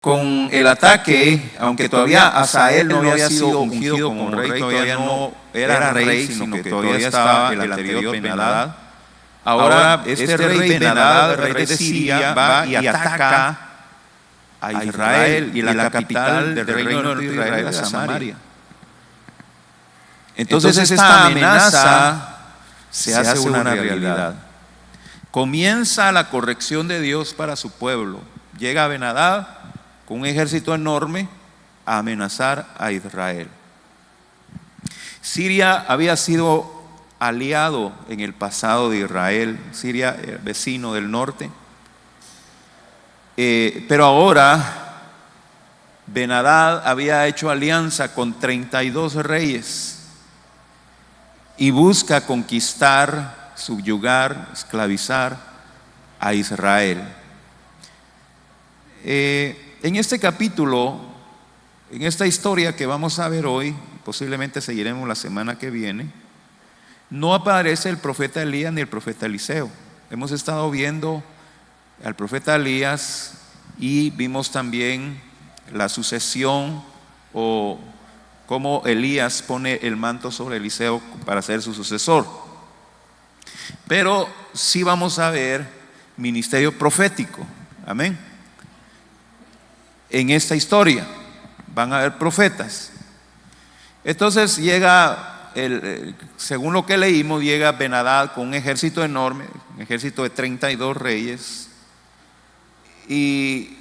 con el ataque, aunque todavía Asael no había sido ungido como rey, todavía no era rey, sino que todavía estaba el anterior Ben-Hadad. Ahora este rey Ben-Hadad, rey de Siria, va y ataca a Israel, y la capital del reino de Israel es Samaria. Entonces esta amenaza se hace una realidad. Comienza la corrección de Dios para su pueblo. Llega Ben-Hadad con un ejército enorme a amenazar a Israel. Siria había sido aliado en el pasado de Israel. Siria, vecino del norte. Pero ahora Ben-Hadad había hecho alianza con 32 reyes y busca conquistar, subyugar, esclavizar a Israel. En este capítulo, en esta historia que vamos a ver hoy, posiblemente seguiremos la semana que viene, no aparece el profeta Elías ni el profeta Eliseo. Hemos estado viendo al profeta Elías y vimos también la sucesión, o cómo Elías pone el manto sobre Eliseo para ser su sucesor. Pero sí vamos a ver ministerio profético. Amén. En esta historia van a haber profetas. Entonces llega, según lo que leímos, llega Ben-Hadad con un ejército enorme, un ejército de 32 reyes, y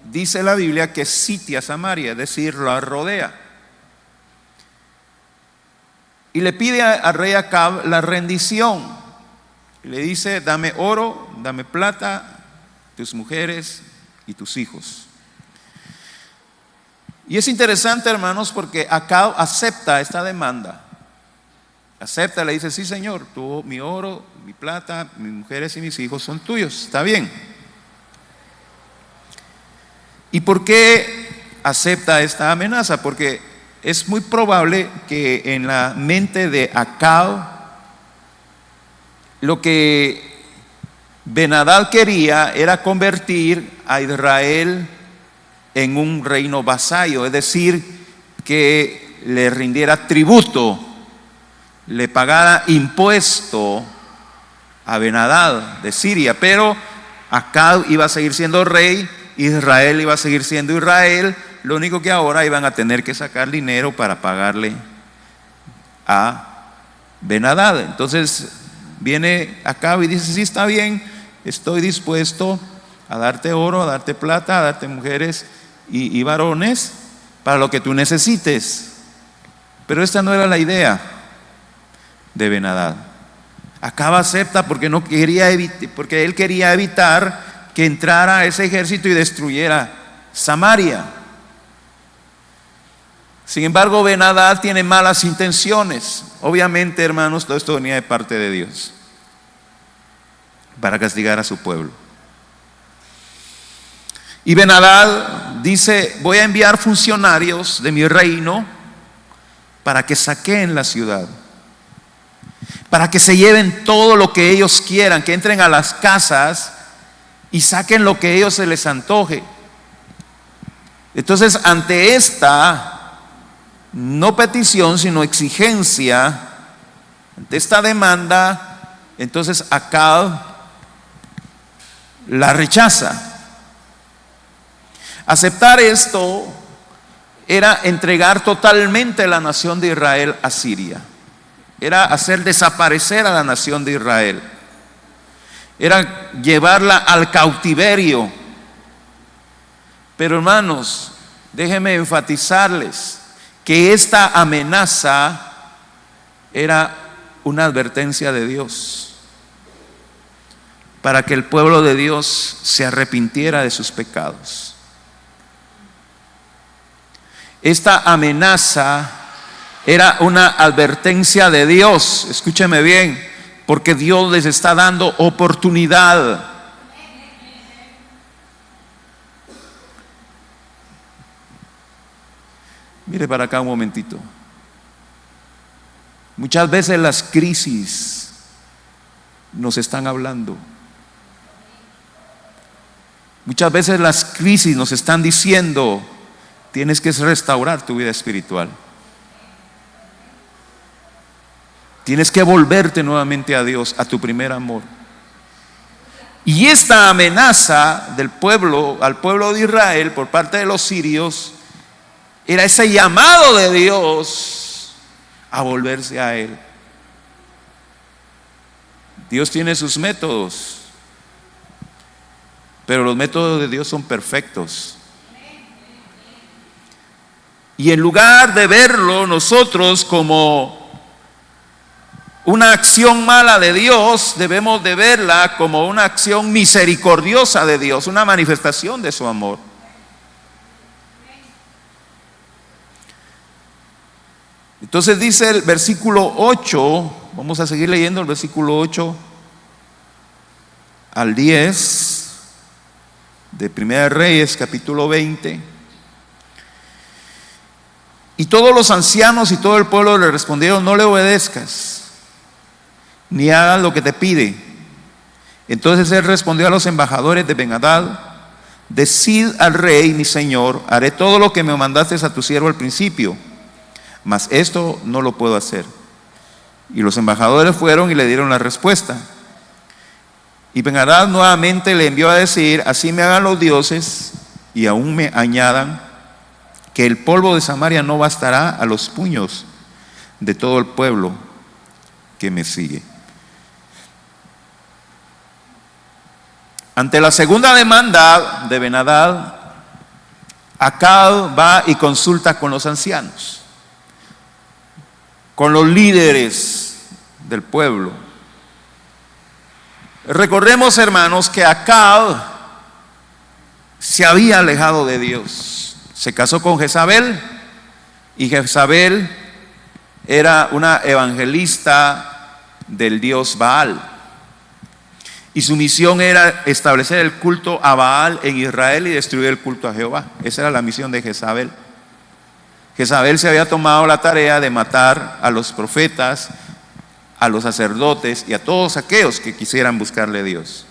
dice la Biblia que sitia Samaria, es decir, la rodea, y le pide al rey Acab la rendición. Le dice: dame oro, dame plata, tus mujeres y tus hijos. Y es interesante, hermanos, porque Acab acepta esta demanda. Acepta, le dice: sí, señor, tú, mi oro, mi plata, mis mujeres y mis hijos son tuyos. Está bien. ¿Y por qué acepta esta amenaza? Porque es muy probable que en la mente de Acab, lo que Ben-Hadad quería era convertir a Israel en un reino vasallo, es decir, que le rindiera tributo, le pagara impuesto a Ben-Hadad de Siria. Pero Acab iba a seguir siendo rey, Israel iba a seguir siendo Israel. Lo único que ahora iban a tener que sacar dinero para pagarle a Ben-Hadad. Entonces viene Acab y dice: sí, está bien, estoy dispuesto a darte oro, a darte plata, a darte mujeres y varones para lo que tú necesites. Pero esta no era la idea de Ben-Hadad. Acab acepta porque porque él quería evitar que entrara ese ejército y destruyera Samaria. Sin embargo, Ben-Hadad tiene malas intenciones. Obviamente, hermanos, todo esto venía de parte de Dios para castigar a su pueblo. Y Ben-Hadad dice: voy a enviar funcionarios de mi reino para que saqueen la ciudad, para que se lleven todo lo que ellos quieran, que entren a las casas y saquen lo que a ellos se les antoje. Entonces, ante esta no petición, sino exigencia, ante esta demanda, entonces Acab la rechaza. Aceptar esto era entregar totalmente la nación de Israel a Siria, era hacer desaparecer a la nación de Israel, era llevarla al cautiverio. Pero, hermanos, déjenme enfatizarles que esta amenaza era una advertencia de Dios para que el pueblo de Dios se arrepintiera de sus pecados. Esta amenaza era una advertencia de Dios, escúcheme bien, porque Dios les está dando oportunidad. Mire para acá un momentito. Muchas veces las crisis nos están hablando. Muchas veces las crisis nos están diciendo: tienes que restaurar tu vida espiritual. Tienes que volverte nuevamente a Dios, a tu primer amor. Y esta amenaza del pueblo, al pueblo de Israel, por parte de los sirios, era ese llamado de Dios a volverse a Él. Dios tiene sus métodos, pero los métodos de Dios son perfectos. Y en lugar de verlo nosotros como una acción mala de Dios, debemos de verla como una acción misericordiosa de Dios, una manifestación de su amor. Entonces dice el versículo 8, vamos a seguir leyendo el versículo 8 al 10 de Primera de Reyes, capítulo 20. Y todos los ancianos y todo el pueblo le respondieron: no le obedezcas, ni hagas lo que te pide. Entonces él respondió a los embajadores de Ben-Hadad: decid al rey mi señor, haré todo lo que me mandaste a tu siervo al principio, mas esto no lo puedo hacer. Y los embajadores fueron y le dieron la respuesta. Y Ben-Hadad nuevamente le envió a decir: así me hagan los dioses y aún me añadan, que el polvo de Samaria no bastará a los puños de todo el pueblo que me sigue. Ante la segunda demanda de Ben-Hadad, Acab va y consulta con los ancianos, con los líderes del pueblo. Recordemos, hermanos, que Acab se había alejado de Dios. Se casó con Jezabel, y Jezabel era una evangelista del dios Baal. Y su misión era establecer el culto a Baal en Israel y destruir el culto a Jehová. Esa era la misión de Jezabel. Jezabel se había tomado la tarea de matar a los profetas, a los sacerdotes y a todos aquellos que quisieran buscarle a Dios.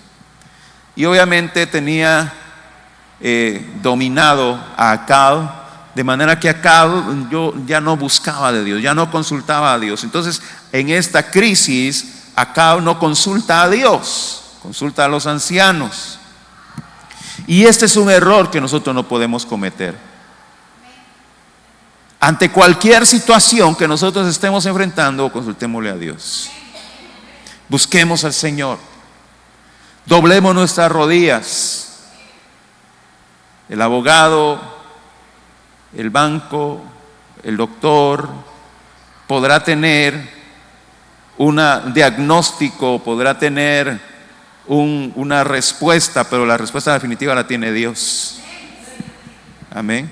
Y obviamente tenía dominado a Acab, de manera que Acab ya no buscaba de Dios, ya no consultaba a Dios. Entonces, en esta crisis, Acab no consulta a Dios, consulta a los ancianos. Y este es un error que nosotros no podemos cometer. Ante cualquier situación que nosotros estemos enfrentando, consultémosle a Dios. Busquemos al Señor. Doblemos nuestras rodillas. El abogado, el banco, el doctor podrá tener un diagnóstico, podrá tener una respuesta, pero la respuesta definitiva la tiene Dios. Amén.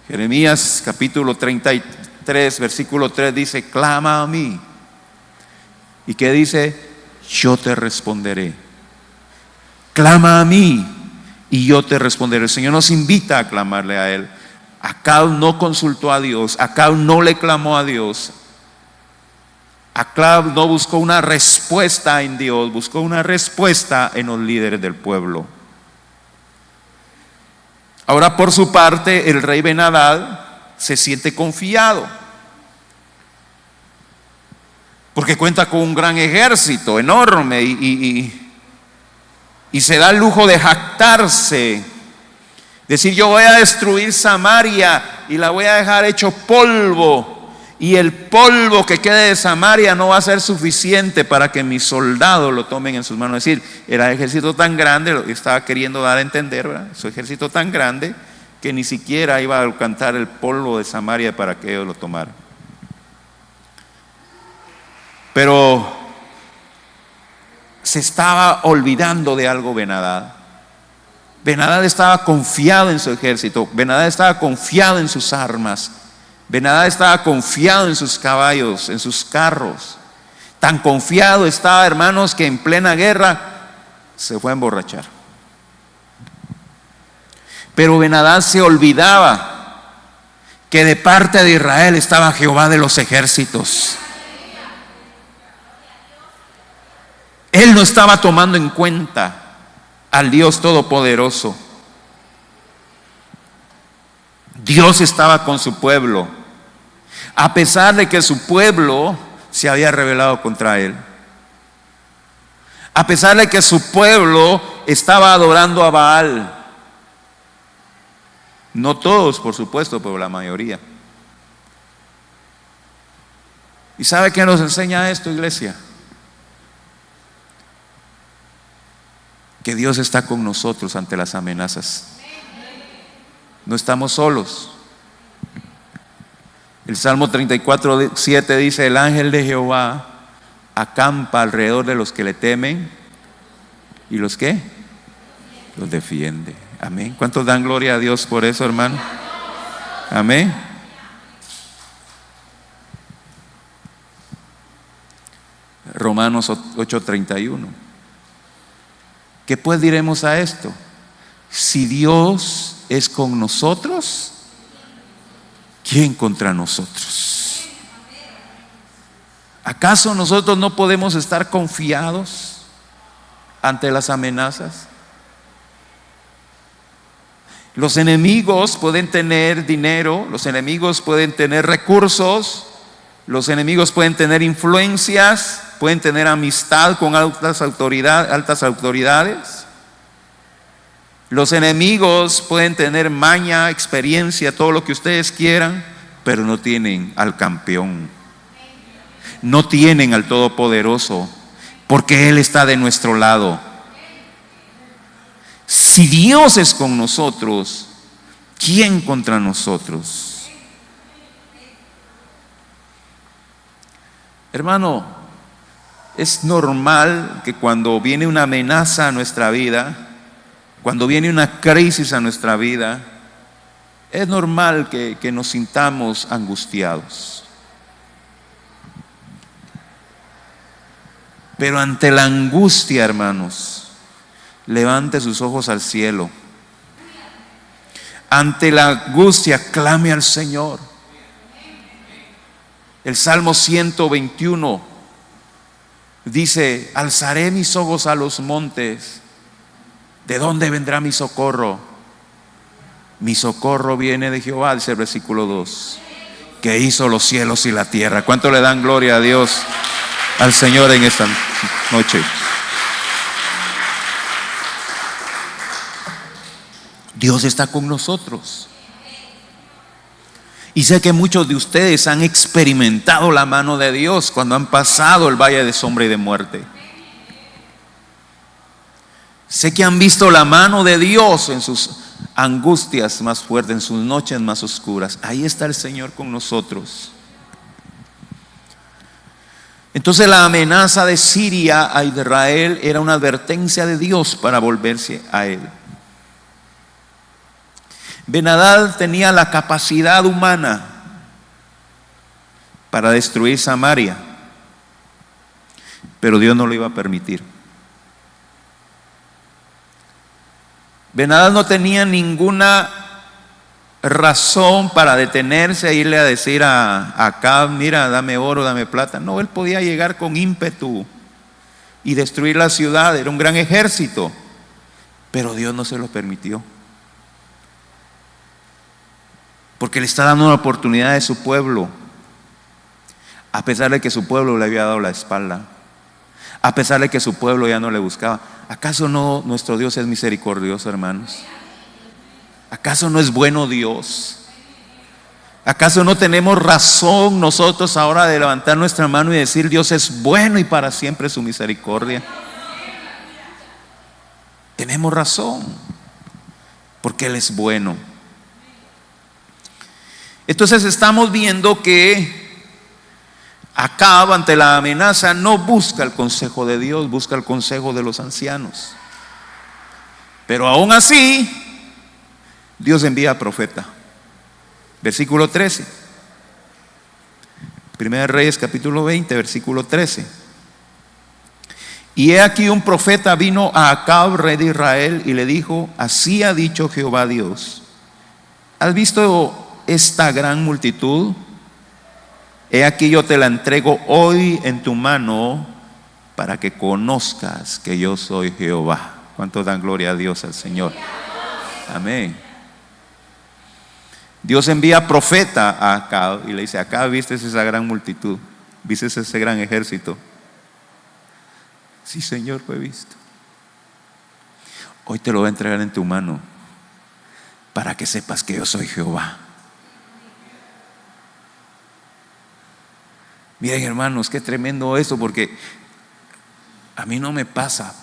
Jeremías capítulo 33 versículo 3 dice: clama a mí. ¿Y qué dice? Yo te responderé. Clama a mí y yo te responderé. El Señor nos invita a clamarle a Él. Acab no consultó a Dios, Acab no le clamó a Dios. Acab no buscó una respuesta en Dios, buscó una respuesta en los líderes del pueblo. Ahora, por su parte, el rey Ben-Hadad se siente confiado, porque cuenta con un gran ejército enorme y se da el lujo de jactarse, decir: yo voy a destruir Samaria y la voy a dejar hecho polvo, y el polvo que quede de Samaria no va a ser suficiente para que mis soldados lo tomen en sus manos. Es decir, era un ejército tan grande, lo que estaba queriendo dar a entender, ¿verdad? Su ejército tan grande que ni siquiera iba a alcanzar el polvo de Samaria para que ellos lo tomaran. Pero se estaba olvidando de algo Ben-Hadad. Ben-Hadad estaba confiado en su ejército, Ben-Hadad estaba confiado en sus armas, Ben-Hadad estaba confiado en sus caballos, en sus carros. Tan confiado estaba, hermanos, que en plena guerra se fue a emborrachar. Pero Ben-Hadad se olvidaba que de parte de Israel estaba Jehová de los ejércitos. Él no estaba tomando en cuenta al Dios Todopoderoso. Dios estaba con su pueblo, a pesar de que su pueblo se había rebelado contra él. A pesar de que su pueblo estaba adorando a Baal. No todos, por supuesto, pero la mayoría. ¿Y sabe qué nos enseña esto, iglesia? Que Dios está con nosotros ante las amenazas. No estamos solos. El Salmo 34:7 dice: el ángel de Jehová acampa alrededor de los que le temen. ¿Y los qué? Los defiende. Amén. ¿Cuántos dan gloria a Dios por eso, hermano? Amén. Romanos 8:31. ¿Qué pues diremos a esto? Si Dios es con nosotros, ¿quién contra nosotros? ¿Acaso nosotros no podemos estar confiados ante las amenazas? Los enemigos pueden tener dinero, los enemigos pueden tener recursos, los enemigos pueden tener influencias, pueden tener amistad con altas autoridades. Los enemigos pueden tener maña, experiencia, todo lo que ustedes quieran, pero no tienen al campeón. No tienen al Todopoderoso, porque Él está de nuestro lado. Si Dios es con nosotros, ¿quién contra nosotros? Hermano, es normal que cuando viene una amenaza a nuestra vida, cuando viene una crisis a nuestra vida, es normal que nos sintamos angustiados. Pero ante la angustia, hermanos, levante sus ojos al cielo. Ante la angustia, clame al Señor. El Salmo 121 dice: alzaré mis ojos a los montes. ¿De dónde vendrá mi socorro? Mi socorro viene de Jehová, dice el versículo 2, que hizo los cielos y la tierra. ¿Cuánto le dan gloria a Dios, al Señor, en esta noche? Dios está con nosotros. Y sé que muchos de ustedes han experimentado la mano de Dios cuando han pasado el valle de sombra y de muerte. Sé que han visto la mano de Dios en sus angustias más fuertes, en sus noches más oscuras. Ahí está el Señor con nosotros. Entonces la amenaza de Siria a Israel era una advertencia de Dios para volverse a Él. Ben-Hadad tenía la capacidad humana para destruir Samaria, pero Dios no lo iba a permitir. Ben-Hadad no tenía ninguna razón para detenerse e irle a decir a Acab: mira, dame oro, dame plata. No, él podía llegar con ímpetu y destruir la ciudad. Era un gran ejército, pero Dios no se lo permitió, porque le está dando una oportunidad a su pueblo, a pesar de que su pueblo le había dado la espalda, a pesar de que su pueblo ya no le buscaba. ¿Acaso no nuestro Dios es misericordioso, hermanos? ¿Acaso no es bueno Dios? ¿Acaso no tenemos razón nosotros ahora de levantar nuestra mano y decir: Dios es bueno y para siempre su misericordia? Tenemos razón, porque Él es bueno. Entonces estamos viendo que Acab, ante la amenaza, no busca el consejo de Dios, busca el consejo de los ancianos. Pero aún así, Dios envía a profeta. Versículo 13. Primera Reyes capítulo 20, versículo 13. Y he aquí un profeta vino a Acab, rey de Israel, y le dijo: así ha dicho Jehová Dios: ¿has visto esta gran multitud? He aquí yo te la entrego hoy en tu mano, para que conozcas que yo soy Jehová. ¿Cuántos dan gloria a Dios, al Señor? Amén. Dios envía profeta a Acab y le dice: Acab, ¿viste esa gran multitud? ¿Viste ese gran ejército? Sí, Señor, lo he visto. Hoy te lo voy a entregar en tu mano para que sepas que yo soy Jehová. Miren, hermanos, qué tremendo esto, porque a mí no me pasa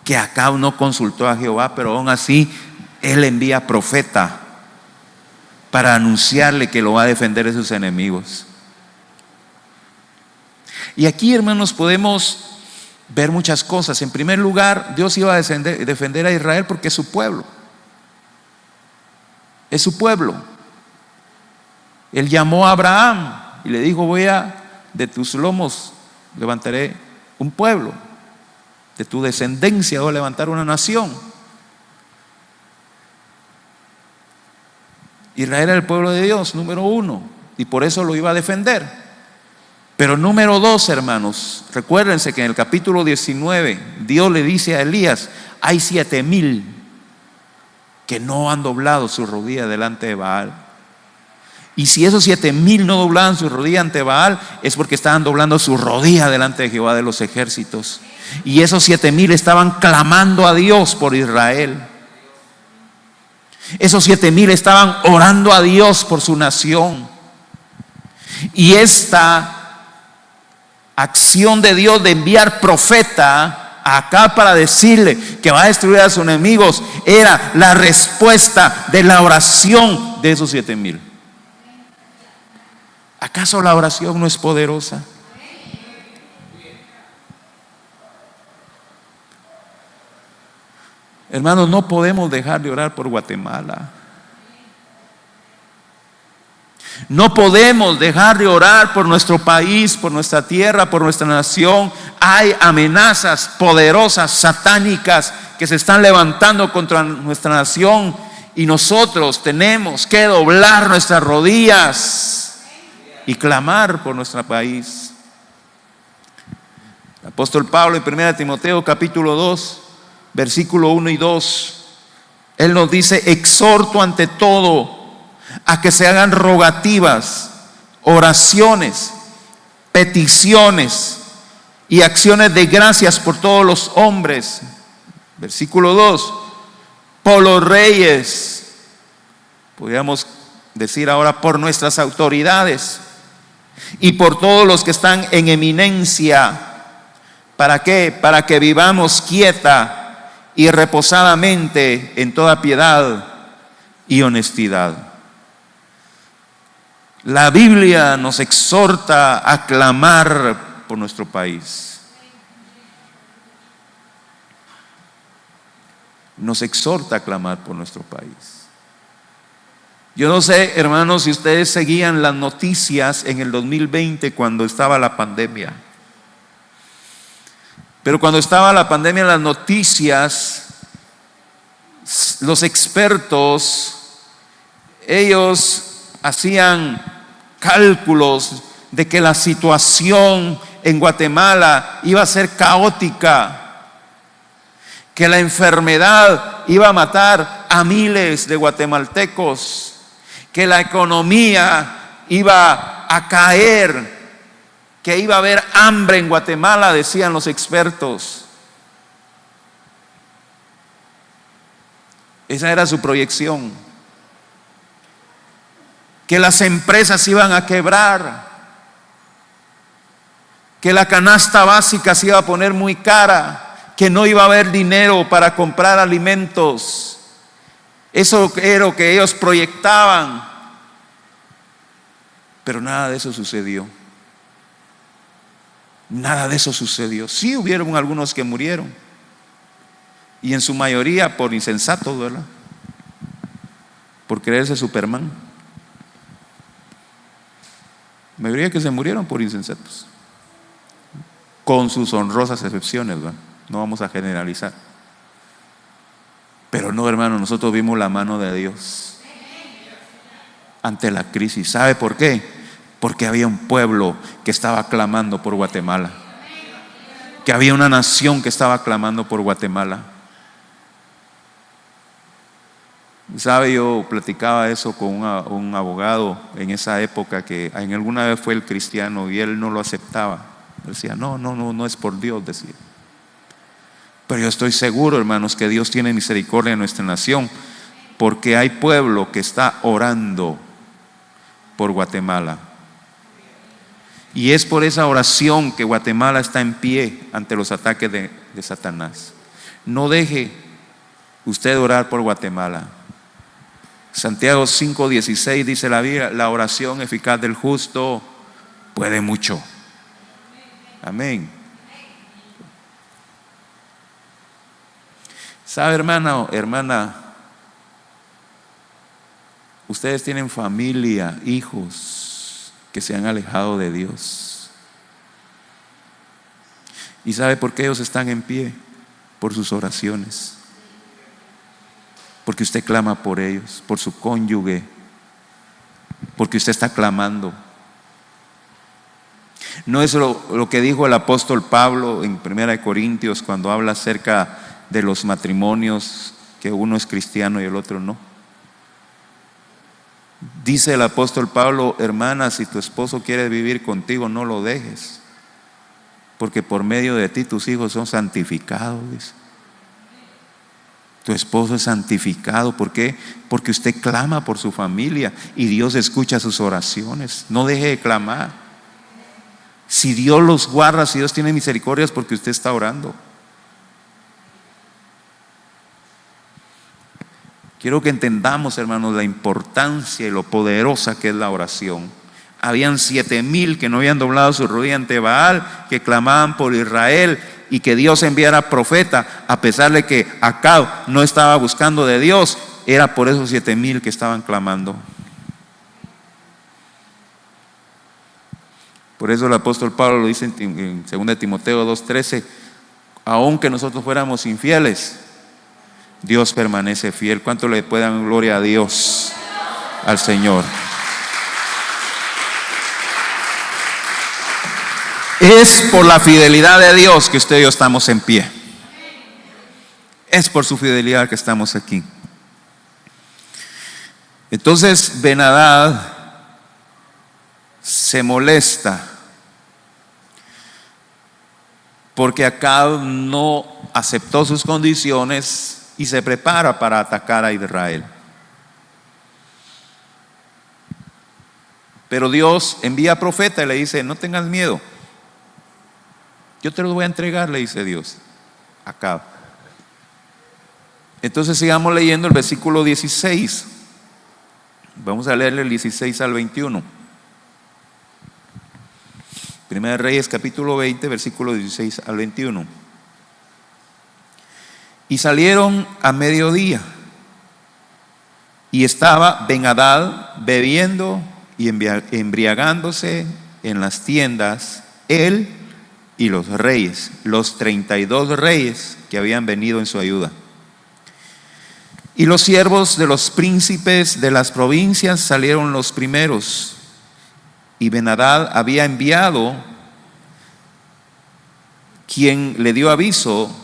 que Acab no consultó a Jehová, pero aún así él envía profeta para anunciarle que lo va a defender de sus enemigos. Y aquí, hermanos, podemos ver muchas cosas. En primer lugar, Dios iba a defender a Israel porque es su pueblo. Es su pueblo. Él llamó a Abraham y le dijo: de tus lomos levantaré un pueblo, de tu descendencia voy a levantar una nación. Israel era el pueblo de Dios, número uno, y por eso lo iba a defender. Pero número dos, hermanos, recuérdense que en el capítulo 19 Dios le dice a Elías: hay 7,000 que no han doblado su rodilla delante de Baal. Y si esos 7,000 no doblaban su rodilla ante Baal, es porque estaban doblando su rodilla delante de Jehová de los ejércitos. Y esos 7,000 estaban clamando a Dios por Israel. Esos 7,000 estaban orando a Dios por su nación. Y esta acción de Dios de enviar profeta acá para decirle que va a destruir a sus enemigos era la respuesta de la oración de esos 7,000. ¿Acaso la oración no es poderosa? Hermanos, no podemos dejar de orar por Guatemala. No podemos dejar de orar por nuestro país, por nuestra tierra, por nuestra nación. Hay amenazas poderosas, satánicas, que se están levantando contra nuestra nación, y nosotros tenemos que doblar nuestras rodillas y clamar por nuestro país. El apóstol Pablo en 1 Timoteo capítulo 2 versículo 1 y 2, él nos dice: exhorto ante todo a que se hagan rogativas, oraciones, peticiones y acciones de gracias por todos los hombres. Versículo 2, por los reyes, podríamos decir ahora por nuestras autoridades, y por todos los que están en eminencia. ¿Para qué? Para que vivamos quieta y reposadamente en toda piedad y honestidad. La Biblia nos exhorta a clamar por nuestro país. Nos exhorta a clamar por nuestro país. Yo no sé, hermanos, si ustedes seguían las noticias en el 2020 cuando estaba la pandemia. Pero cuando estaba la pandemia, en las noticias, los expertos, ellos hacían cálculos de que la situación en Guatemala iba a ser caótica, que la enfermedad iba a matar a miles de guatemaltecos, que la economía iba a caer, que iba a haber hambre en Guatemala, decían los expertos. Esa era su proyección. Que las empresas iban a quebrar, que la canasta básica se iba a poner muy cara, que no iba a haber dinero para comprar alimentos. Eso era lo que ellos proyectaban. Pero nada de eso sucedió. Nada de eso sucedió. Sí hubieron algunos que murieron, y en su mayoría por insensatos, ¿verdad? Por creerse Superman. La mayoría que se murieron por insensatos, con sus honrosas excepciones, ¿verdad? No vamos a generalizar. Pero no, hermano, nosotros vimos la mano de Dios ante la crisis. ¿Sabe por qué? Porque había un pueblo que estaba clamando por Guatemala, que había una nación que estaba clamando por Guatemala. Sabe, yo platicaba eso con un abogado en esa época que en alguna vez fue el cristiano y él no lo aceptaba. Decía, no es por Dios, decía. Pero yo estoy seguro, hermanos, que Dios tiene misericordia en nuestra nación, porque hay pueblo que está orando por Guatemala. Y es por esa oración que Guatemala está en pie ante los ataques de Satanás. No deje usted orar por Guatemala. Santiago 5:16 dice la Biblia, la oración eficaz del justo puede mucho. Amén. ¿Sabe, hermana? Ustedes tienen familia, hijos que se han alejado de Dios. ¿Y sabe por qué ellos están en pie? Por sus oraciones. Porque usted clama por ellos, por su cónyuge, porque usted está clamando. No es lo que dijo el apóstol Pablo en 1 Corintios cuando habla acerca de los matrimonios, que uno es cristiano y el otro no. Dice el apóstol Pablo, hermana, si tu esposo quiere vivir contigo, no lo dejes, porque por medio de ti tus hijos son santificados, dice. Tu esposo es santificado. ¿Por qué? Porque usted clama por su familia y Dios escucha sus oraciones. No deje de clamar. Si Dios los guarda, si Dios tiene misericordia, es porque usted está orando. Quiero que entendamos, hermanos, la importancia y lo poderosa que es la oración. Habían 7,000 que no habían doblado su rodilla ante Baal, que clamaban por Israel y que Dios enviara profeta, a pesar de que Acab no estaba buscando de Dios. Era por esos 7,000 que estaban clamando. Por eso el apóstol Pablo lo dice en 2 Timoteo 2:13, aunque nosotros fuéramos infieles, Dios permanece fiel. ¿Cuánto le puede dar gloria a Dios, al Señor? Es por la fidelidad de Dios que usted y yo estamos en pie. Es por su fidelidad que estamos aquí. Entonces Ben-Hadad se molesta porque Acab no aceptó sus condiciones y se prepara para atacar a Israel. Pero Dios envía profeta y le dice, no tengas miedo, yo te lo voy a entregar, le dice Dios a Acab. Entonces sigamos leyendo el versículo 16. Vamos a leerle el 16 al 21. Primera de Reyes capítulo 20, versículo 16 al 21. Y salieron a mediodía, y estaba Ben-Hadad bebiendo y embriagándose en las tiendas, él y los reyes, los 32 reyes que habían venido en su ayuda. Y los siervos de los príncipes de las provincias salieron los primeros, y Ben-Hadad había enviado quien le dio aviso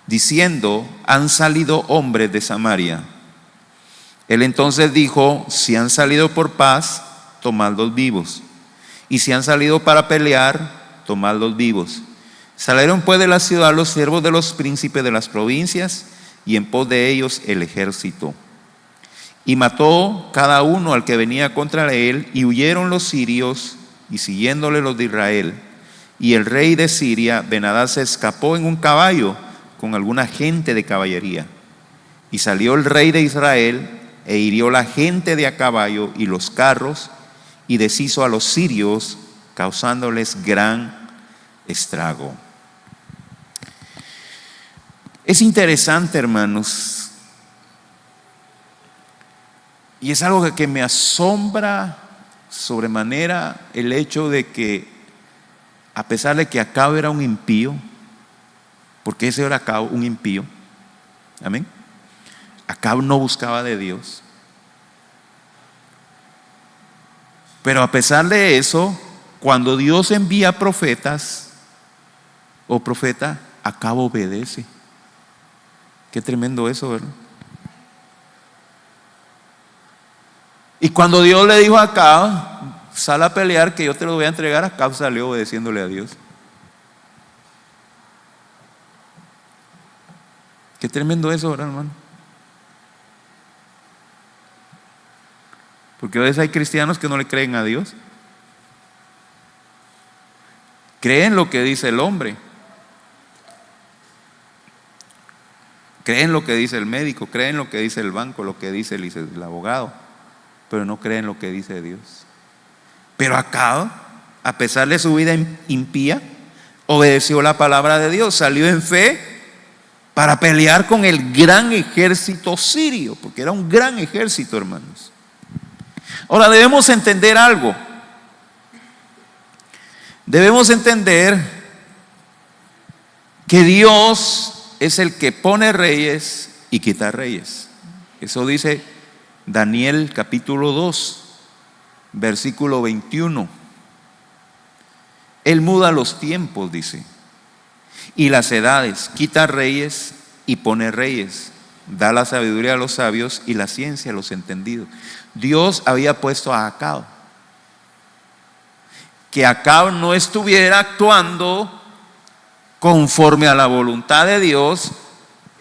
diciendo, han salido hombres de Samaria. Él entonces dijo, si han salido por paz, tomadlos vivos, y si han salido para pelear, tomadlos vivos. Salieron pues de la ciudad los siervos de los príncipes de las provincias, y en pos de ellos el ejército. Y mató cada uno al que venía contra él, y huyeron los sirios, y siguiéndole los de Israel. Y el rey de Siria, Ben-Hadad, se escapó en un caballo con alguna gente de caballería. Y salió el rey de Israel e hirió la gente de a caballo y los carros, y deshizo a los sirios, causándoles gran estrago. Es interesante, hermanos, y es algo que me asombra sobremanera el hecho de que, a pesar de que Acab era un impío, porque ese era Acab, un impío, amén, Acab no buscaba de Dios, pero a pesar de eso, cuando Dios envía profetas o profeta, Acab obedece. Qué tremendo eso, ¿verdad? Y cuando Dios le dijo a Acab, sal a pelear que yo te lo voy a entregar, Acab salió obedeciéndole a Dios. Qué tremendo eso, ¿verdad, hermano? Porque a veces hay cristianos que no le creen a Dios. Creen lo que dice el hombre. Creen lo que dice el médico, creen lo que dice el banco, lo que dice el abogado, pero no creen lo que dice Dios. Pero Acab, a pesar de su vida impía, obedeció la palabra de Dios, salió en fe para pelear con el gran ejército sirio, porque era un gran ejército, hermanos. Ahora debemos entender algo. Debemos entender que Dios es el que pone reyes y quita reyes. Eso dice Daniel capítulo 2, versículo 21. Él muda los tiempos, dice, y las edades, quita reyes y pone reyes, da la sabiduría a los sabios y la ciencia a los entendidos. Dios había puesto a Acab. Que Acab no estuviera actuando conforme a la voluntad de Dios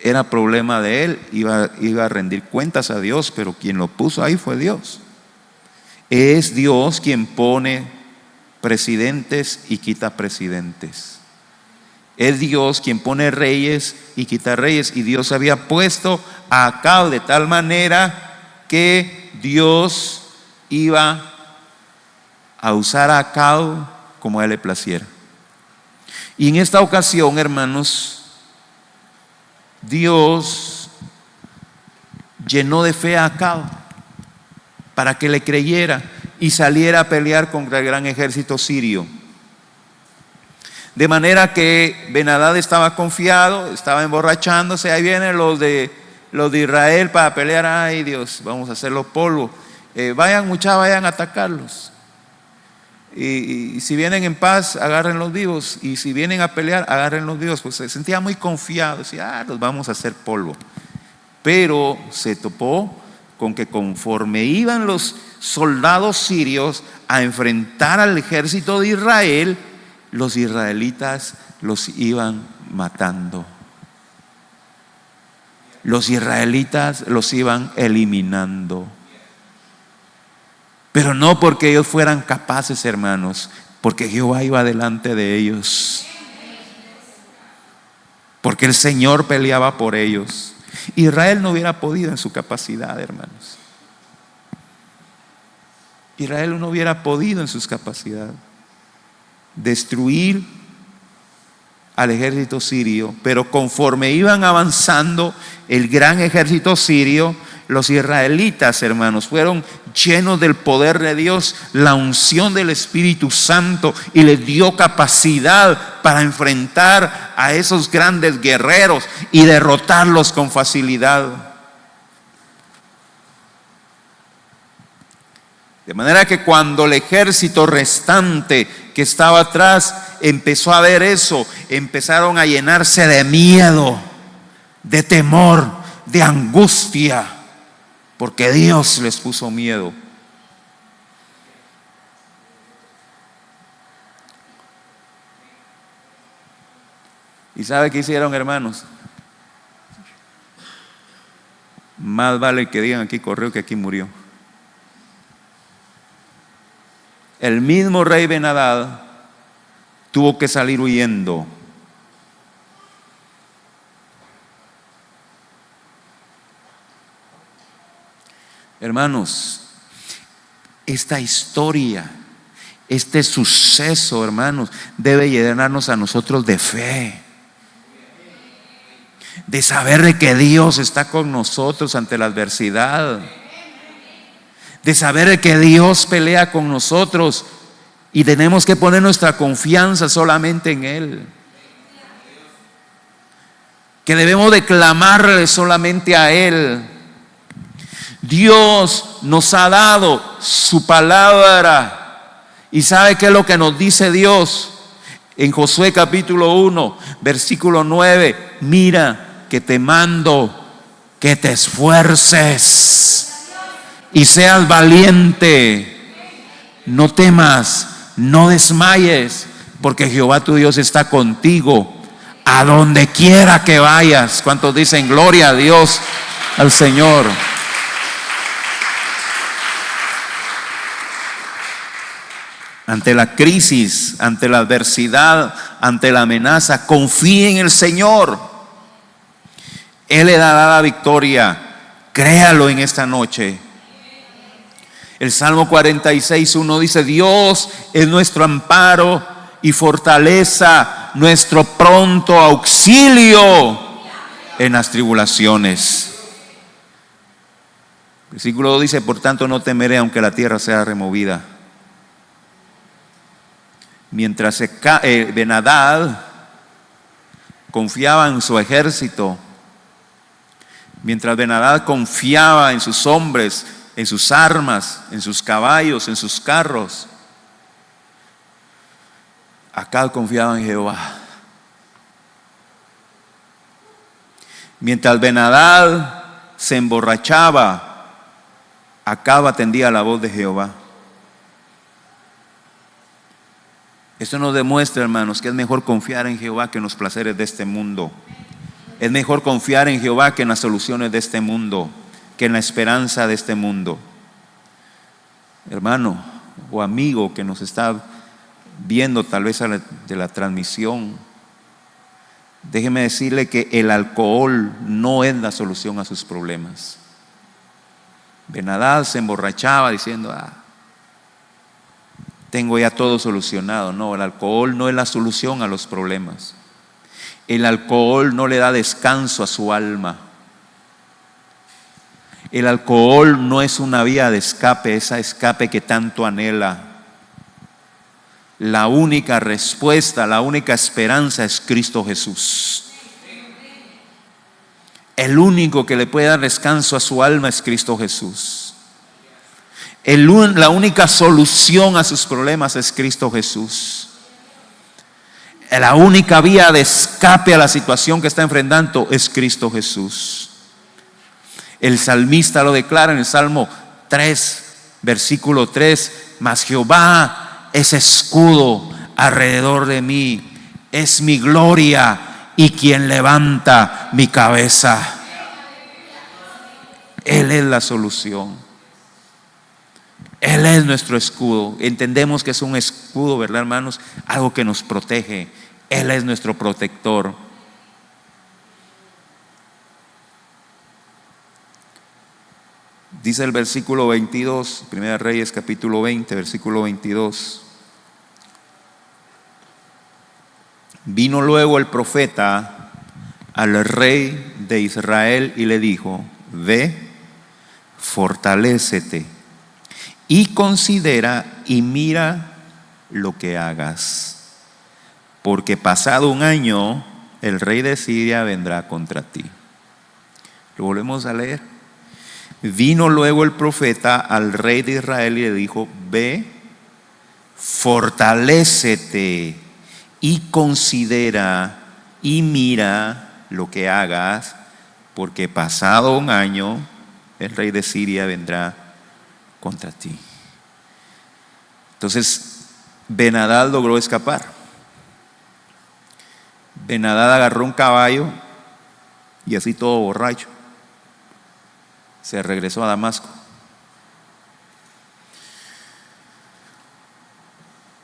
era problema de él, iba a rendir cuentas a Dios, pero quien lo puso ahí fue Dios. Es Dios quien pone presidentes y quita presidentes. Es Dios quien pone reyes y quita reyes, y Dios había puesto a Acab de tal manera que Dios iba a usar a Acab como a él le placiera. Y en esta ocasión, hermanos, Dios llenó de fe a Acab para que le creyera y saliera a pelear contra el gran ejército sirio. De manera que Ben-Hadad estaba confiado, estaba emborrachándose. Ahí vienen los de Israel para pelear. Ay, Dios, vamos a hacerlo polvo. Vayan a atacarlos. Y si vienen en paz, agárrenlos vivos. Y si vienen a pelear, agárrenlos vivos. Pues se sentía muy confiado. Decía, los vamos a hacer polvo. Pero se topó con que conforme iban los soldados sirios a enfrentar al ejército de Israel, los israelitas los iban matando. Los israelitas los iban eliminando. Pero no porque ellos fueran capaces, hermanos, porque Jehová iba delante de ellos. Porque el Señor peleaba por ellos. Israel no hubiera podido en su capacidad, hermanos. Israel no hubiera podido en sus capacidades destruir al ejército sirio, pero conforme iban avanzando el gran ejército sirio, los israelitas, hermanos, fueron llenos del poder de Dios, la unción del Espíritu Santo, y les dio capacidad para enfrentar a esos grandes guerreros y derrotarlos con facilidad. De manera que cuando el ejército restante que estaba atrás empezó a ver eso, empezaron a llenarse de miedo, de temor, de angustia, porque Dios les puso miedo. ¿Y sabe qué hicieron, hermanos? Más vale que digan aquí corrió que aquí murió. El mismo rey Ben-Hadad tuvo que salir huyendo. Hermanos, esta historia, este suceso, hermanos, debe llenarnos a nosotros de fe, de saber de que Dios está con nosotros ante la adversidad, de saber de que Dios pelea con nosotros y tenemos que poner nuestra confianza solamente en Él, que debemos de clamarle solamente a Él. Dios nos ha dado su palabra, y ¿sabe qué es lo que nos dice Dios? En Josué capítulo 1 versículo 9: mira que te mando que te esfuerces y seas valiente. No temas, no desmayes, porque Jehová tu Dios está contigo a donde quiera que vayas. ¿Cuántos dicen gloria a Dios, al Señor? Ante la crisis, ante la adversidad, ante la amenaza, confíe en el Señor. Él le dará la victoria. Créalo en esta noche. El Salmo 46:1 dice: Dios es nuestro amparo y fortaleza, nuestro pronto auxilio en las tribulaciones. El versículo 2 dice: por tanto no temeré aunque la tierra sea removida. Mientras Ben-Hadad confiaba en su ejército, mientras Ben-Hadad confiaba en sus hombres, en sus armas, en sus caballos, en sus carros, Acab confiaba en Jehová. Mientras Ben-Hadad se emborrachaba, Acab atendía la voz de Jehová. Esto nos demuestra, hermanos, que es mejor confiar en Jehová que en los placeres de este mundo. Es mejor confiar en Jehová que en las soluciones de este mundo, que en la esperanza de este mundo. Hermano o amigo que nos está viendo tal vez de la transmisión, déjeme decirle que el alcohol no es la solución a sus problemas. Ben-Hadad se emborrachaba diciendo: tengo ya todo solucionado. No, el alcohol no es la solución a los problemas. El alcohol no le da descanso a su alma. El alcohol no es una vía de escape, esa escape que tanto anhela. La única respuesta, la única esperanza es Cristo Jesús. El único que le puede dar descanso a su alma es Cristo Jesús. La única solución a sus problemas es Cristo Jesús. La única vía de escape a la situación que está enfrentando es Cristo Jesús. El salmista lo declara en el Salmo 3, versículo 3: mas Jehová es escudo alrededor de mí, es mi gloria y quien levanta mi cabeza. Él es la solución. Él es nuestro escudo. Entendemos que es un escudo, ¿verdad, hermanos? Algo que nos protege. Él es nuestro protector. Dice el versículo 22, Primera Reyes capítulo 20, versículo 22. Vino luego el profeta al rey de Israel y le dijo: ve, fortalécete y considera y mira lo que hagas, porque pasado un año el rey de Siria vendrá contra ti. Lo volvemos a leer. Vino luego el profeta al rey de Israel y le dijo: ve, fortalécete y considera y mira lo que hagas, porque pasado un año el rey de Siria vendrá contra ti. Entonces Ben-Hadad logró escapar. Ben-Hadad agarró un caballo y así todo borracho se regresó a Damasco.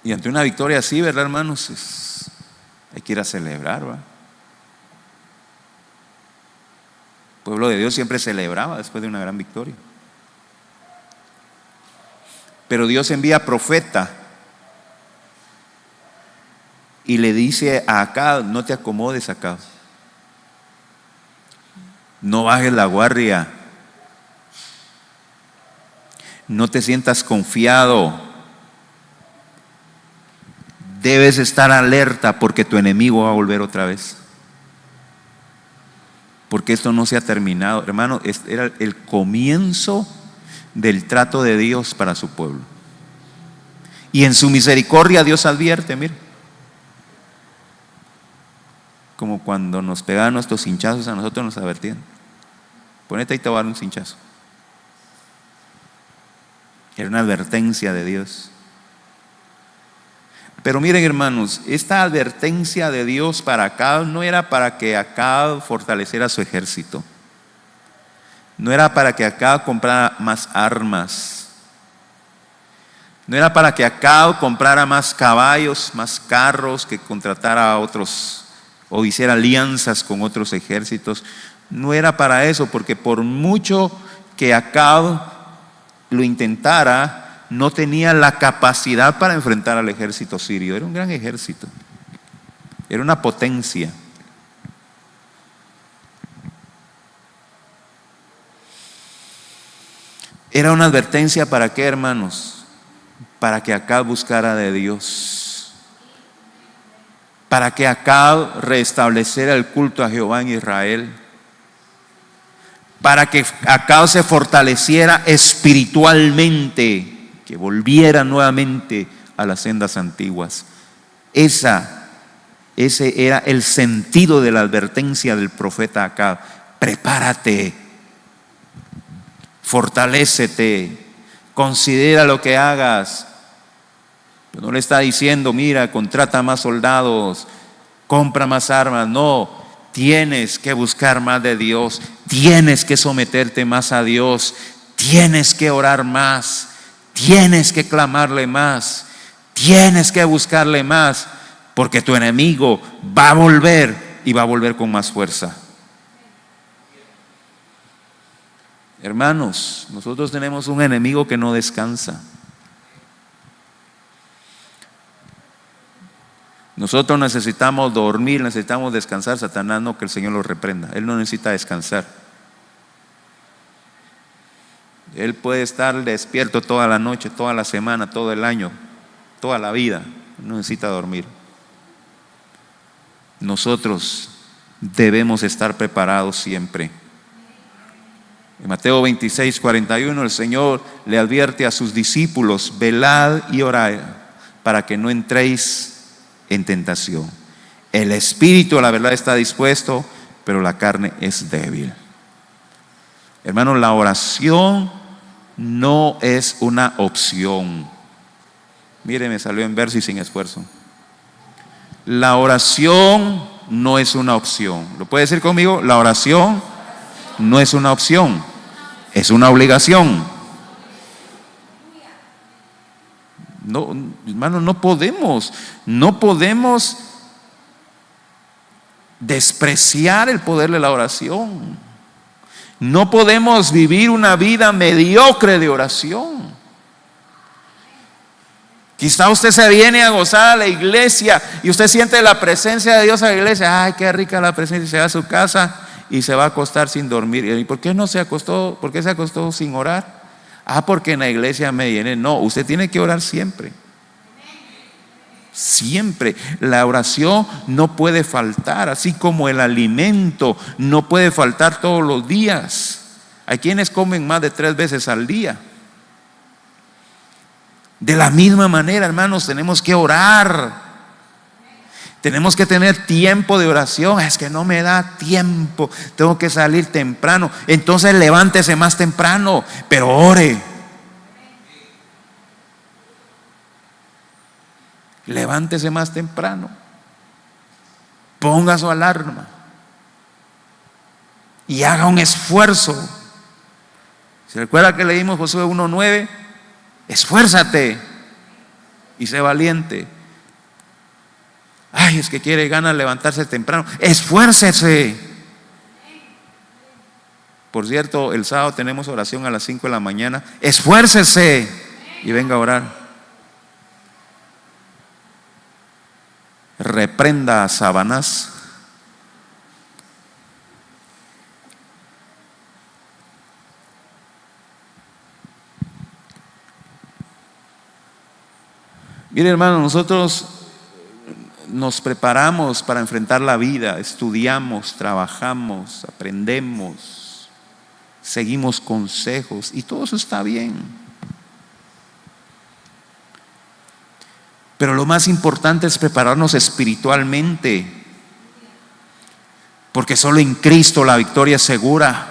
Y ante una victoria así, ¿verdad, hermanos? Hay que ir a celebrar, ¿verdad? El pueblo de Dios siempre celebraba después de una gran victoria. Pero Dios envía profeta y le dice a Acab: no te acomodes, Acab, no bajes la guardia, no te sientas confiado, debes estar alerta porque tu enemigo va a volver otra vez, porque esto no se ha terminado. Hermano, era el comienzo del trato de Dios para su pueblo. Y en su misericordia Dios advierte, mire, como cuando nos pegaban nuestros hinchazos, a nosotros nos advertían: ponete ahí, te voy a dar un hinchazo. Era una advertencia de Dios. Pero miren, hermanos, esta advertencia de Dios para Acab no era para que Acab fortaleciera su ejército. No era para que Acab comprara más armas. No era para que Acab comprara más caballos, más carros, que contratara a otros o hiciera alianzas con otros ejércitos. No era para eso, porque por mucho que Acab lo intentara, no tenía la capacidad para enfrentar al ejército sirio. Era un gran ejército, era una potencia. Era una advertencia para qué, hermanos, para que Acab buscara de Dios, para que Acab restableciera el culto a Jehová en Israel, para que Acab se fortaleciera espiritualmente, que volviera nuevamente a las sendas antiguas. Ese era el sentido de la advertencia del profeta Acab. Prepárate, fortalécete, considera lo que hagas. No le está diciendo, mira, contrata más soldados, compra más armas. No, tienes que buscar más de Dios, tienes que someterte más a Dios, tienes que orar más, tienes que clamarle más, tienes que buscarle más, porque tu enemigo va a volver y va a volver con más fuerza. Hermanos, nosotros tenemos un enemigo que no descansa. Nosotros necesitamos dormir, necesitamos descansar. Satanás no, que el Señor lo reprenda. Él no necesita descansar. Él puede estar despierto toda la noche, toda la semana, todo el año, toda la vida. No necesita dormir. Nosotros debemos estar preparados siempre. En Mateo 26:41 el Señor le advierte a sus discípulos: velad y orad para que no entréis en tentación. El espíritu, la verdad, está dispuesto, pero la carne es débil. Hermanos, la oración no es una opción. Mire, me salió en verso y sin esfuerzo. La oración no es una opción. ¿Lo puede decir conmigo? La oración no es una opción, es una obligación. No, hermano, no podemos despreciar el poder de la oración. No podemos vivir una vida mediocre de oración. Quizá usted se viene a gozar a la iglesia y usted siente la presencia de Dios en la iglesia. Ay, qué rica la presencia. Y se va a su casa y se va a acostar sin dormir. ¿Y por qué no se acostó? ¿Por qué se acostó sin orar? Porque en la iglesia me llené. No, usted tiene que orar siempre. Siempre. La oración no puede faltar, así como el alimento no puede faltar todos los días. Hay quienes comen más de 3 veces al día. De la misma manera, hermanos, tenemos que orar. Tenemos que tener tiempo de oración. Es que no me da tiempo, tengo que salir temprano. Entonces levántese más temprano, pero ore. Levántese más temprano, ponga su alarma y haga un esfuerzo. ¿Se recuerda que leímos Josué 1:9? Esfuérzate y sé valiente. Ay, es que quiere ganas de levantarse temprano. Esfuércese. Por cierto, el sábado tenemos oración a las 5 de la mañana. Esfuércese y venga a orar. Reprenda a Sabanás. Mire, hermano, nosotros nos preparamos para enfrentar la vida, estudiamos, trabajamos, aprendemos, seguimos consejos y todo eso está bien. Pero lo más importante es prepararnos espiritualmente, porque solo en Cristo la victoria es segura.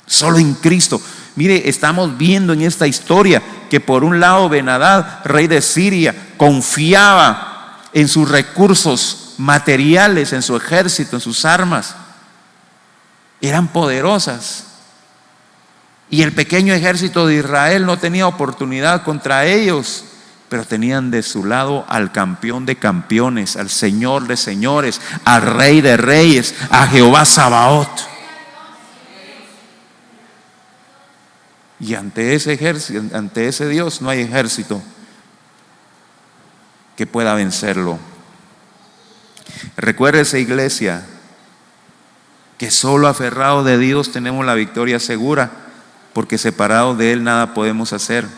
Solo en Cristo. Mire, estamos viendo en esta historia que por un lado Ben-Hadad, rey de Siria, confiaba en sus recursos materiales, en su ejército, en sus armas. Eran poderosas. Y el pequeño ejército de Israel no tenía oportunidad contra ellos, pero tenían de su lado al campeón de campeones, al Señor de señores, al Rey de reyes, a Jehová Sabaoth. Y ante ese ejército, ante ese Dios, no hay ejército que pueda vencerlo. Recuérdese, iglesia, que solo aferrados de Dios tenemos la victoria segura, porque separados de Él nada podemos hacer.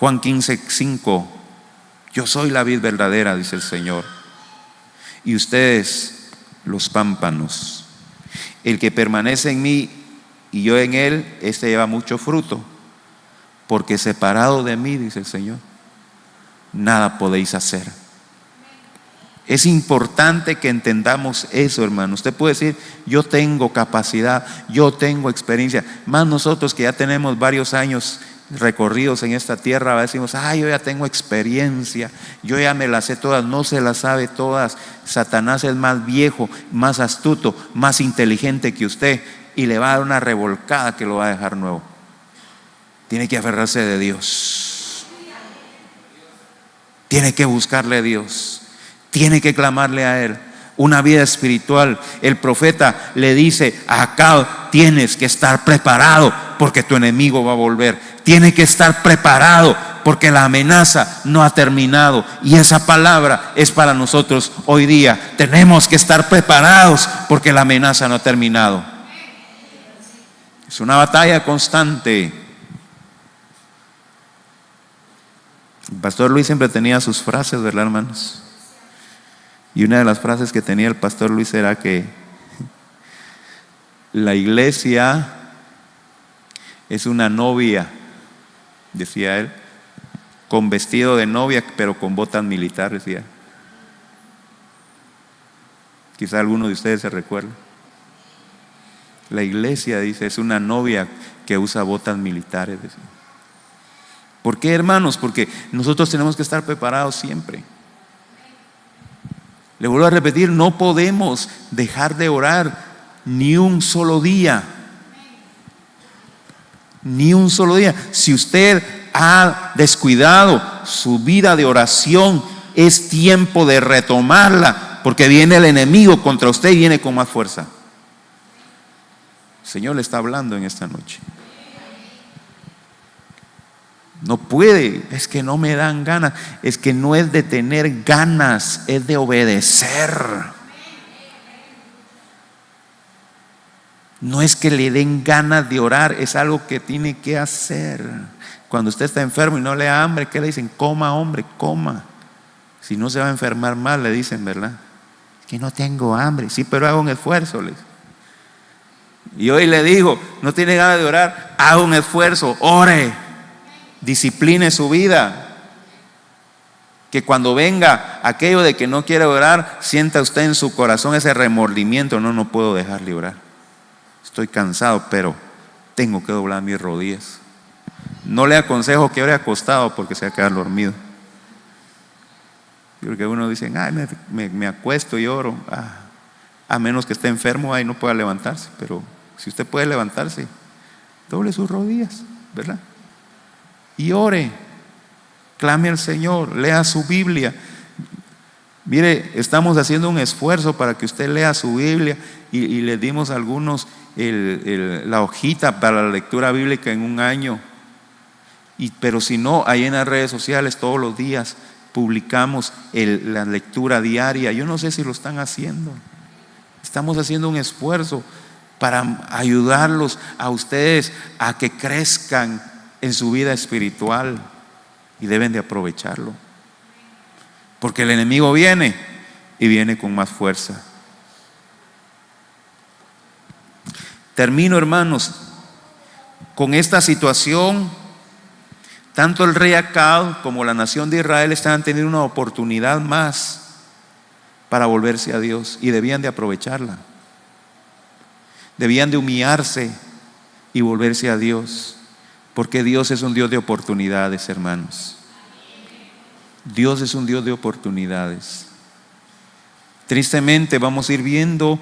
Juan 15:5, yo soy la vid verdadera, dice el Señor, y ustedes los pámpanos. El que permanece en mí y yo en él, este lleva mucho fruto, porque separado de mí, dice el Señor, nada podéis hacer. Es importante que entendamos eso, hermano. Usted puede decir, yo tengo capacidad, yo tengo experiencia. Más nosotros que ya tenemos varios años recorridos en esta tierra, decimos, yo ya tengo experiencia, yo ya me las sé todas. No se las sabe todas. Satanás es más viejo, más astuto, más inteligente que usted, y le va a dar una revolcada que lo va a dejar nuevo. Tiene que aferrarse de Dios, tiene que buscarle a Dios, tiene que clamarle a Él. Una vida espiritual. El profeta le dice a Acab, tienes que estar preparado porque tu enemigo va a volver. Tiene que estar preparado porque la amenaza no ha terminado. Y esa palabra es para nosotros hoy día. Tenemos que estar preparados porque la amenaza no ha terminado. Es una batalla constante. El pastor Luis siempre tenía sus frases, ¿verdad, hermanos? Y una de las frases que tenía el pastor Luis era que la iglesia es una novia, decía él, con vestido de novia, pero con botas militares, decía. Quizá alguno de ustedes se recuerde. La iglesia, dice, es una novia que usa botas militares, decía. ¿Por qué, hermanos? Porque nosotros tenemos que estar preparados siempre. Le vuelvo a repetir, no podemos dejar de orar ni un solo día. Ni un solo día. Si usted ha descuidado su vida de oración, es tiempo de retomarla, porque viene el enemigo contra usted y viene con más fuerza. El Señor le está hablando en esta noche. No puede, es que no me dan ganas. Es que no es de tener ganas, es de obedecer. No es que le den ganas de orar, es algo que tiene que hacer. Cuando usted está enfermo y no le da hambre, ¿qué le dicen? Coma, hombre, coma. Si no se va a enfermar mal, le dicen, ¿verdad? Es que no tengo hambre. Sí, pero haga un esfuerzo. Y hoy le digo, no tiene ganas de orar, haga un esfuerzo, ore. Discipline su vida. Que cuando venga aquello de que no quiere orar, sienta usted en su corazón ese remordimiento. No puedo dejarle orar. Estoy cansado, pero tengo que doblar mis rodillas. No le aconsejo que ore acostado porque se va a quedar dormido. Porque uno dice, me acuesto y oro. A menos que esté enfermo, no pueda levantarse. Pero si usted puede levantarse, doble sus rodillas, ¿verdad? Y ore, clame al Señor, lea su Biblia. Mire, estamos haciendo un esfuerzo para que usted lea su Biblia y le dimos a algunos la hojita para la lectura bíblica en un año. Pero si no, ahí en las redes sociales todos los días publicamos la lectura diaria. Yo no sé si lo están haciendo. Estamos haciendo un esfuerzo para ayudarlos a ustedes a que crezcan en su vida espiritual, y deben de aprovecharlo, porque el enemigo viene y viene con más fuerza. Termino, hermanos, con esta situación. Tanto el rey Acab como la nación de Israel estaban teniendo una oportunidad más para volverse a Dios y debían de aprovecharla. Debían de humillarse y volverse a Dios, porque Dios es un Dios de oportunidades, hermanos. Dios es un Dios de oportunidades. Tristemente vamos a ir viendo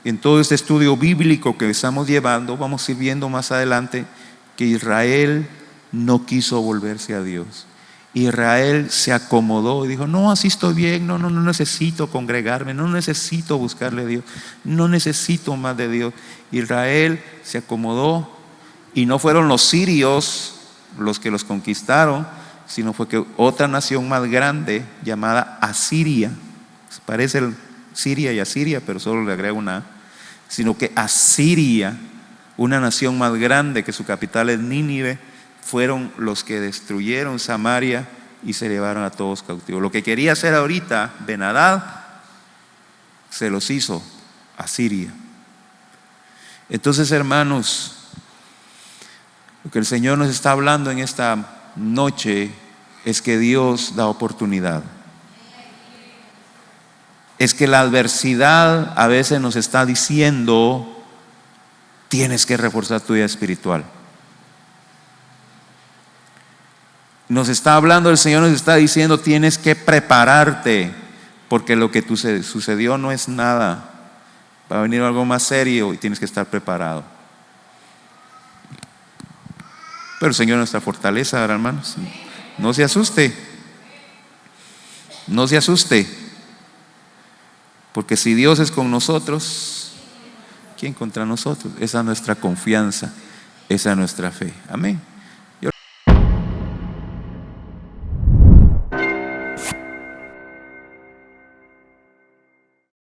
en todo este estudio bíblico que estamos llevando, vamos a ir viendo más adelante que Israel no quiso volverse a Dios. Israel se acomodó y dijo: no, así estoy bien, no necesito congregarme, no necesito buscarle a Dios, no necesito más de Dios. Israel se acomodó, y no fueron los sirios los que los conquistaron, sino fue que otra nación más grande llamada Asiria, parece el Siria y Asiria, pero solo le agrega una A, sino que Asiria, una nación más grande que su capital es Nínive, fueron los que destruyeron Samaria y se llevaron a todos cautivos. Lo que quería hacer ahorita Ben-Hadad, se los hizo Asiria. Entonces, hermanos, lo que el Señor nos está hablando en esta noche es que Dios da oportunidad. Es que la adversidad a veces nos está diciendo: tienes que reforzar tu vida espiritual. Nos está hablando, el Señor nos está diciendo: tienes que prepararte, porque lo que sucedió no es nada. Va a venir algo más serio y tienes que estar preparado. Pero el Señor es nuestra fortaleza, hermanos. No se asuste. No se asuste. Porque si Dios es con nosotros, ¿quién contra nosotros? Esa es nuestra confianza, esa es nuestra fe. Amén.